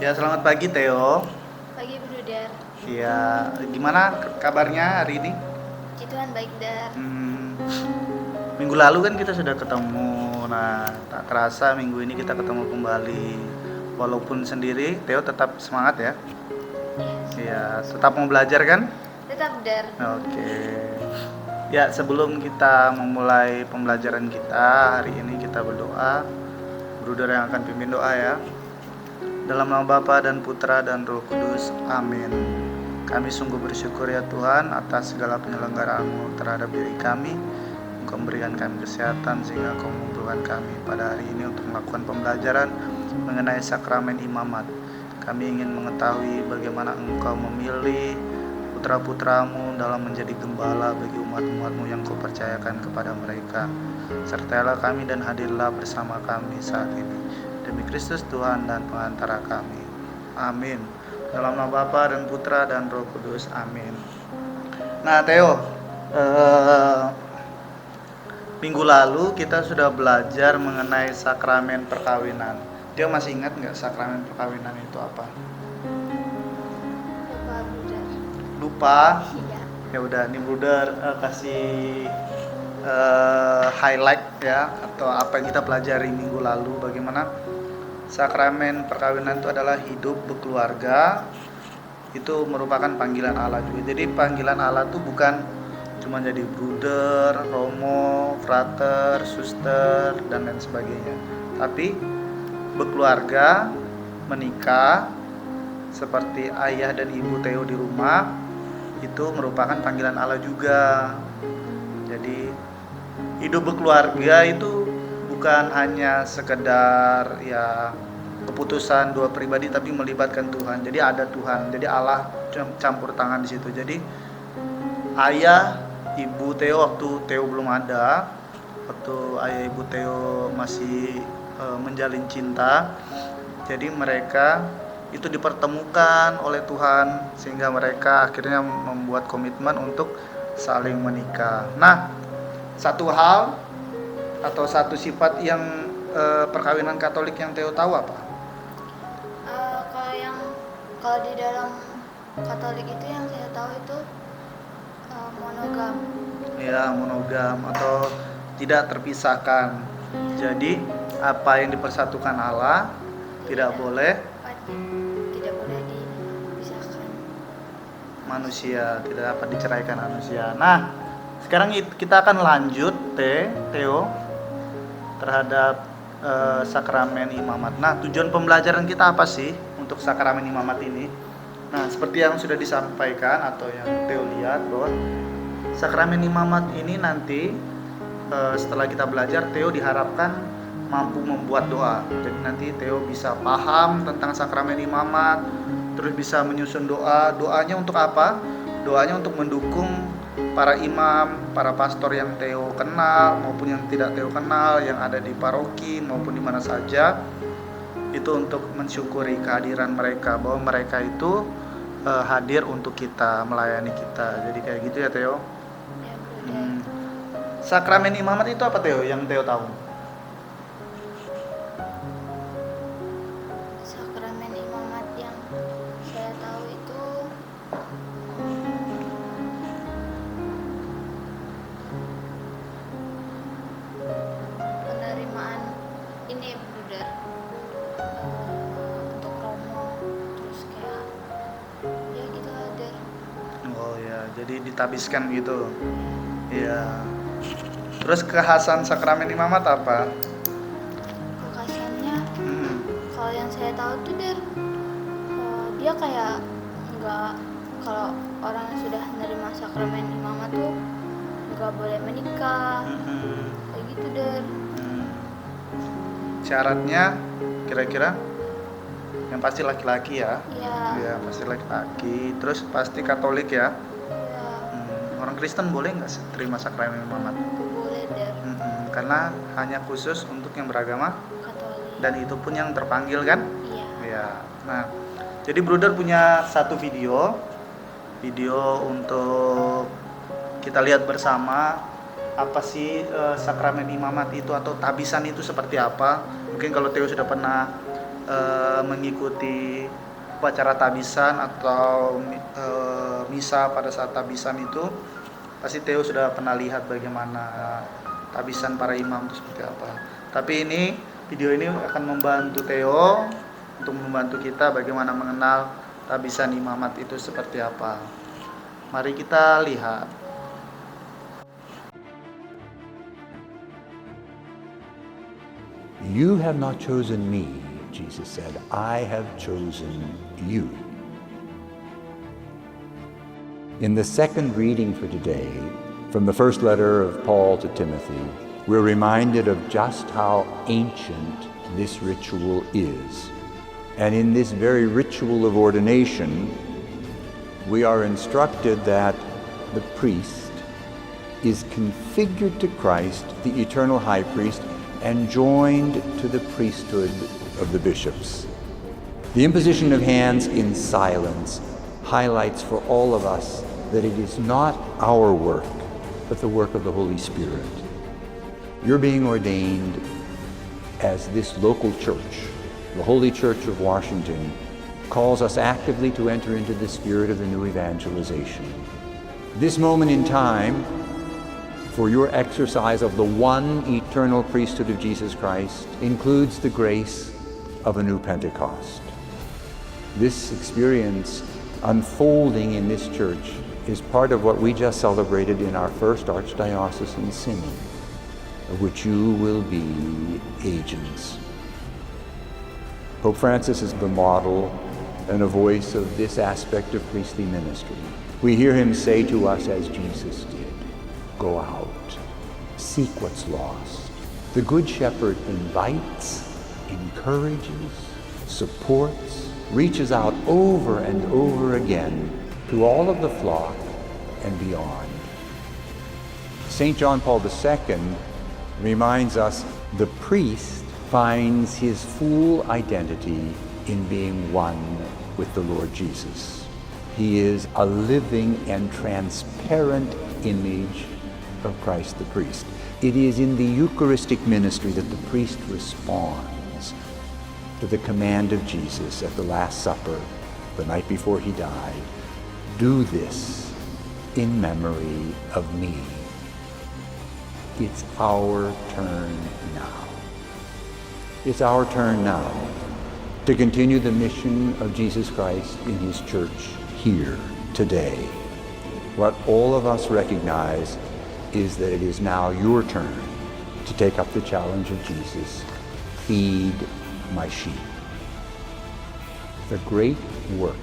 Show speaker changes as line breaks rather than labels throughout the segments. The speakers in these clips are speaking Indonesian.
Ya, selamat pagi Theo.
Pagi Bro Dar.
Ya, gimana kabarnya hari ini?
Puji Tuhan baik Dar.
Hmm, minggu lalu kan kita sudah ketemu. Nah, tak terasa minggu ini kita ketemu kembali. Walaupun sendiri, Theo tetap semangat ya.
Yes.
Ya, tetap mau belajar kan?
Tetap Dar.
Oke. Ya, sebelum kita memulai pembelajaran kita, hari ini kita berdoa. Bruder yang akan pimpin doa ya. Dalam nama Bapa dan Putra dan Roh Kudus. Amin. Kami sungguh bersyukur ya Tuhan atas segala penyelenggaraan-Mu terhadap diri kami. Engkau memberikan kami kesehatan sehingga Engkau mengumpulkan kami pada hari ini untuk melakukan pembelajaran mengenai sakramen imamat. Kami ingin mengetahui bagaimana Engkau memilih putra-putramu dalam menjadi gembala bagi umat-umatmu yang Kau percayakan kepada mereka. Sertailah kami dan hadirlah bersama kami saat ini. Demi Kristus Tuhan dan pengantara kami. Amin. Dalam nama Bapa dan Putra dan Roh Kudus. Amin. Nah, Theo, minggu lalu kita sudah belajar mengenai sakramen perkawinan. Theo masih ingat nggak sakramen perkawinan itu apa?
Lupa Bro Dar.
Lupa?
Iya.
Ya udah, nih Bruder kasih highlight ya atau apa yang kita pelajari minggu lalu, bagaimana sakramen perkawinan itu adalah hidup berkeluarga. Itu merupakan panggilan Allah juga. Jadi panggilan Allah itu bukan cuma jadi bruder, romo, frater, suster dan lain sebagainya, tapi berkeluarga, menikah seperti ayah dan ibu Theo di rumah, itu merupakan panggilan Allah juga. Jadi hidup berkeluarga itu bukan hanya sekedar ya keputusan dua pribadi, tapi melibatkan Tuhan. Jadi ada Tuhan, jadi Allah campur tangan di situ. Jadi ayah ibu Theo waktu Theo belum ada, waktu ayah ibu Theo masih menjalin cinta, jadi mereka itu dipertemukan oleh Tuhan sehingga mereka akhirnya membuat komitmen untuk saling menikah. Nah, satu hal atau satu sifat yang perkawinan Katolik yang Theo tahu apa?
Kalau di dalam Katolik itu yang saya tahu itu monogam.
Ya, monogam atau tidak terpisahkan. Jadi apa yang dipersatukan Allah tidak boleh
Tidak boleh dipisahkan.
manusia, tidak dapat diceraikan manusia. Nah, sekarang kita akan lanjut Theo terhadap sakramen imamat. Nah, tujuan pembelajaran kita apa sih untuk sakramen imamat ini? Nah, seperti yang sudah disampaikan atau yang Theo lihat bahwa sakramen imamat ini nanti setelah kita belajar, Theo diharapkan mampu membuat doa. Jadi nanti Theo bisa paham tentang sakramen imamat, terus bisa menyusun doa. Doanya untuk apa? Doanya untuk mendukung para imam, para pastor yang Theo kenal maupun yang tidak Theo kenal, yang ada di paroki maupun di mana saja, itu untuk mensyukuri kehadiran mereka, bahwa mereka itu hadir untuk kita, melayani kita. Jadi kayak gitu ya Theo.
Ya Bro Dar.
Sakramen imamat itu apa Theo yang Theo tahu?
Sakramen imamat yang saya tahu itu penerimaan ini Bro Dar. Untuk romo terus kayak ya gitu lah Dar.
Oh ya, jadi ditabiskan gitu. Ya. Terus kekhasan sakramen imamat apa?
Kekasannya
Hmm.
kalau yang saya tahu tuh Dar, dia kayak nggak, kalau orang yang sudah menerima sakramen imamat tuh nggak boleh menikah
Hmm.
kayak gitu Dar.
Hmm. Syaratnya kira-kira yang pasti laki-laki ya.
Ya,
Ya, pasti laki-laki. Terus pasti Katolik ya.
ya
Orang Kristen boleh nggak terima sakramen imamat?
nggak boleh Dar.
Karena hanya khusus untuk yang beragama
Katolik.
dan itu pun yang terpanggil kan?
Iya.
Ya. Nah, jadi Bruder punya satu video untuk kita lihat bersama apa sih sakramen imamat itu atau tabisan itu seperti apa. Mungkin kalau Theo sudah pernah mengikuti upacara tabisan atau misa pada saat tabisan itu, pasti Theo sudah pernah lihat bagaimana tabisan para imam itu seperti apa. Tapi video ini akan membantu Theo untuk membantu kita bagaimana mengenal tabisan imamat itu seperti apa. Mari kita lihat.
You have not chosen me, Jesus said. I have chosen you. In the second reading for today, from the first letter of Paul to Timothy, we're reminded of just how ancient this ritual is. And in this very ritual of ordination, we are instructed that the priest is configured to Christ, the eternal high priest, and joined to the priesthood of the bishops. The imposition of hands in silence highlights for all of us that it is not our work, but the work of the Holy Spirit. You're being ordained as this local church. The Holy Church of Washington calls us actively to enter into the spirit of the new evangelization. This moment in time, for your exercise of the one eternal priesthood of Jesus Christ, includes the grace of a new Pentecost. This experience unfolding in this church is part of what we just celebrated in our first Archdiocesan Synod, of which you will be agents. Pope Francis is the model and a voice of this aspect of priestly ministry. We hear him say to us as Jesus did, "Go out, seek what's lost." The Good Shepherd invites, encourages, supports, reaches out over and over again to all of the flock and beyond. St. John Paul II reminds us the priest finds his full identity in being one with the Lord Jesus. He is a living and transparent image of Christ the priest. It is in the Eucharistic ministry that the priest responds to the command of Jesus at the Last Supper, the night before he died. Do this in memory of me. It's our turn now. It's our turn now to continue the mission of Jesus Christ in his church here today. What all of us recognize is that it is now your turn to take up the challenge of Jesus. Feed my sheep. The great work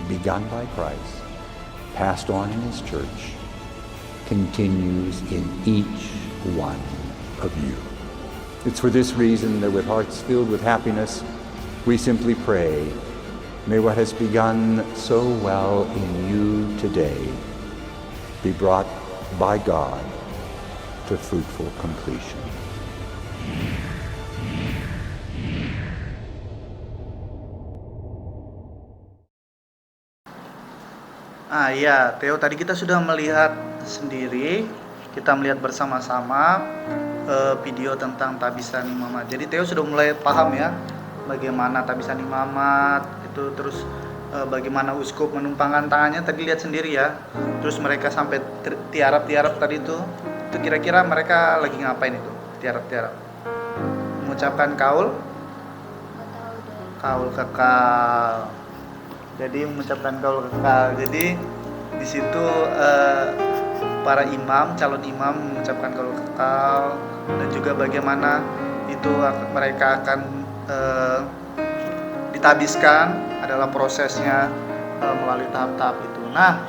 begun by Christ, passed on in his church, continues in each one of you. It's for this reason that with hearts filled with happiness, we simply pray, may what has begun so well in you today be brought by God to fruitful completion.
Ya, Theo, tadi kita sudah melihat sendiri, kita melihat bersama-sama video tentang tabisan imamat. Jadi Theo sudah mulai paham ya, bagaimana tabisan imamat itu, terus bagaimana uskup menumpangkan tangannya, tadi lihat sendiri ya. Terus mereka sampai tiarap-tiarap tadi itu kira-kira mereka lagi ngapain itu? Tiarap-tiarap. Mengucapkan kaul kekal. Jadi mengucapkan kaul kekal. Jadi di situ para imam, calon imam mengucapkan kaul kekal, dan juga bagaimana itu mereka akan ditabiskan adalah prosesnya melalui tahap-tahap itu. Nah,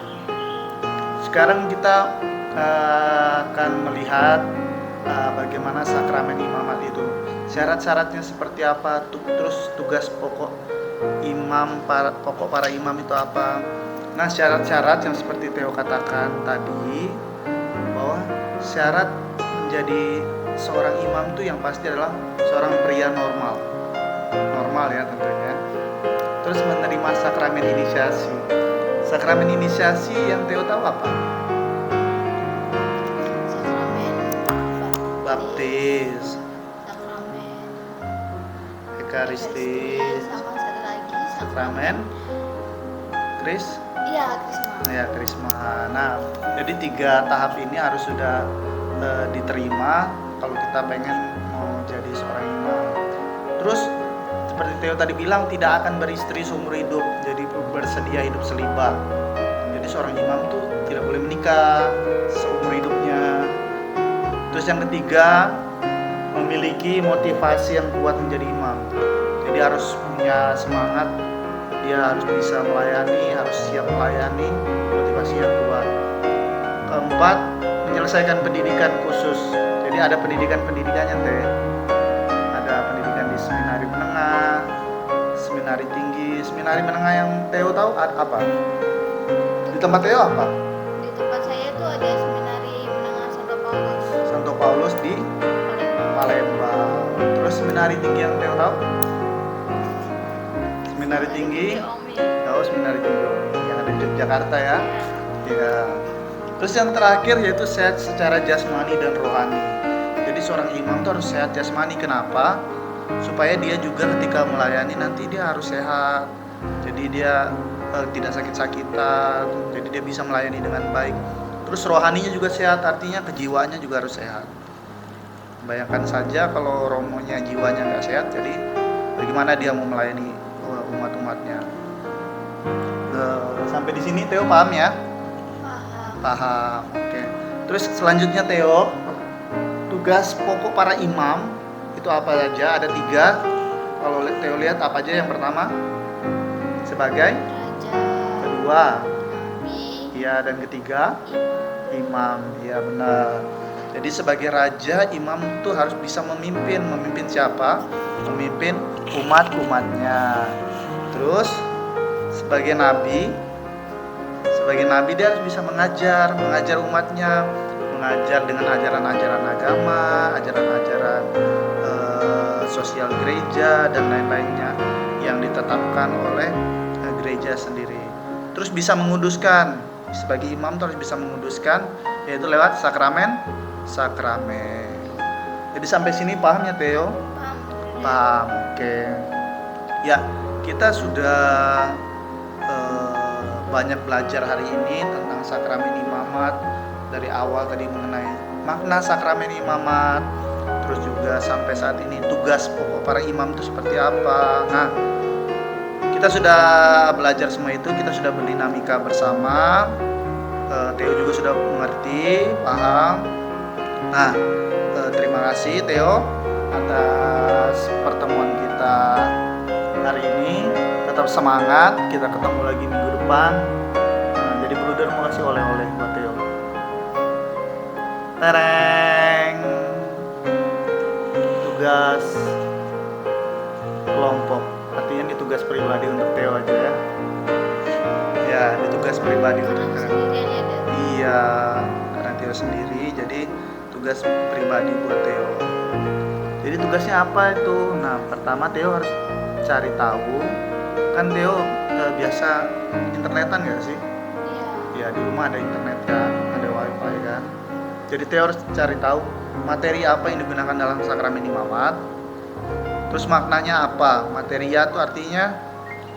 sekarang kita akan melihat bagaimana sakramen imamat itu, syarat-syaratnya seperti apa, terus tugas pokok para imam itu apa. Nah, syarat-syarat yang seperti Theo katakan tadi, bahwa syarat menjadi seorang imam itu yang pasti adalah seorang pria normal ya tentunya. Terus menerima sakramen inisiasi. Sakramen inisiasi yang Theo tahu apa?
Sakramen
Baptis,
sakramen
Eukaristis,
sama satu lagi
sakramen, Kris,
Iya, krisma.
ya Krisma. Nah, jadi 3 tahap ini harus sudah diterima kalau kita pengen mau jadi seorang imam. Terus seperti Theo tadi bilang, tidak akan beristri seumur hidup, jadi bersedia hidup selibat. Jadi seorang imam tuh tidak boleh menikah seumur hidupnya. Terus yang ketiga, memiliki motivasi yang kuat menjadi imam. Jadi harus punya semangat, dia harus bisa melayani, harus siap melayani, motivasi yang kuat. Keempat, menyelesaikan pendidikan khusus. Jadi ada pendidikannya teh. Ada pendidikan di seminari menengah, seminari tinggi. Seminari menengah yang Theo tahu apa? Di tempat Theo apa?
Di tempat saya itu ada seminari menengah Santo Paulus.
Santo Paulus di Palembang. Terus seminari tinggi yang Theo tahu? Seminari tinggi, tahu seminari tinggi yang ada di Yogyakarta ya. Ya. Terus yang terakhir yaitu sehat secara jasmani dan rohani. Jadi seorang imam itu harus sehat jasmani. Kenapa? Supaya dia juga ketika melayani nanti dia harus sehat. Jadi dia tidak sakit-sakitan. Jadi dia bisa melayani dengan baik. Terus rohaninya juga sehat, artinya kejiwaannya juga harus sehat. Bayangkan saja kalau romonya jiwanya nggak sehat, jadi bagaimana dia mau melayani umat-umatnya. Sampai di sini Theo paham ya? Paham, oke. Terus selanjutnya Theo, tugas pokok para imam itu apa saja? Ada 3. Kalau Theo lihat apa aja? Yang pertama sebagai
Raja,
kedua,
nabi,
iya, dan ketiga imam. Iya benar. Jadi sebagai raja, imam itu harus bisa memimpin. Memimpin siapa? Memimpin umat-umatnya. Terus sebagai nabi dia harus bisa mengajar umatnya, mengajar dengan ajaran-ajaran agama, ajaran-ajaran sosial gereja dan lain-lainnya yang ditetapkan oleh gereja sendiri. Terus bisa menguduskan, sebagai imam harus bisa menguduskan, yaitu lewat sakramen. Jadi sampai sini paham ya Theo? Paham, oke. Ya, kita sudah banyak belajar hari ini tentang sakramen imamat. Dari awal tadi mengenai makna sakramen imamat, terus juga sampai saat ini tugas pokok para imam itu seperti apa. Nah, kita sudah belajar semua itu, kita sudah berdinamika bersama. Theo juga sudah mengerti, paham. Nah, terima kasih Theo atas pertemuan kita hari ini. Tetap semangat, kita ketemu lagi minggu depan. Jadi Bruder mau kasih oleh-oleh buat Theo. Tereng. Tugas kelompok, artinya ini tugas pribadi untuk Theo aja ya. Ya, ini tugas pribadi untuk Theo.
sendirian ya, Dan?
Iya, karena Theo sendiri, jadi tugas pribadi buat Theo. Jadi tugasnya apa itu? Nah, pertama Theo harus cari tahu. Kan Theo biasa internetan gak sih?
Iya.
Ya, di rumah ada internet kan, ada wifi kan. Jadi Theo harus cari tahu materi apa yang digunakan dalam sakramen imamat. Terus maknanya apa? Materia itu artinya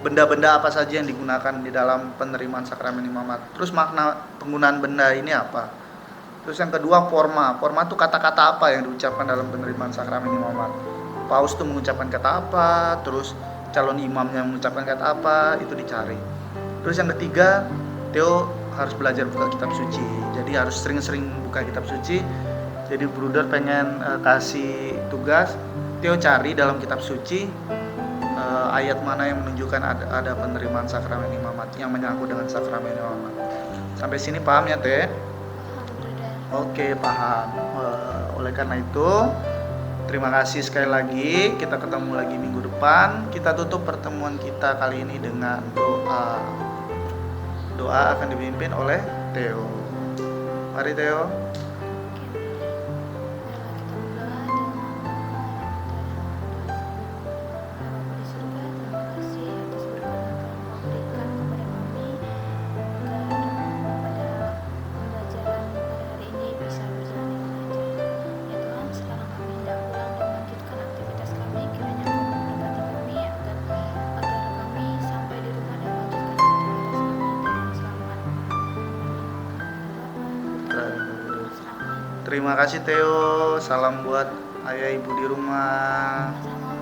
benda-benda apa saja yang digunakan di dalam penerimaan sakramen imamat. Terus makna penggunaan benda ini apa? Terus yang kedua forma itu kata-kata apa yang diucapkan dalam penerimaan sakramen imamat. Paus itu mengucapkan kata apa, terus calon imamnya mengucapkan kata apa, itu dicari. Terus yang ketiga, Theo harus belajar buka kitab suci. Jadi harus sering-sering buka kitab suci. Jadi Bruder pengen kasih tugas, Theo cari dalam kitab suci ayat mana yang menunjukkan ada penerimaan sakramen imamat yang menyangkut dengan sakramen imamat. Sampai sini paham ya Teh? Oke, paham. Oleh karena itu, terima kasih sekali lagi. Kita ketemu lagi minggu depan. Kita tutup pertemuan kita kali ini dengan doa. Doa akan dipimpin oleh Theo. Mari Theo. Terima kasih Theo. Salam buat ayah ibu di rumah.
Sama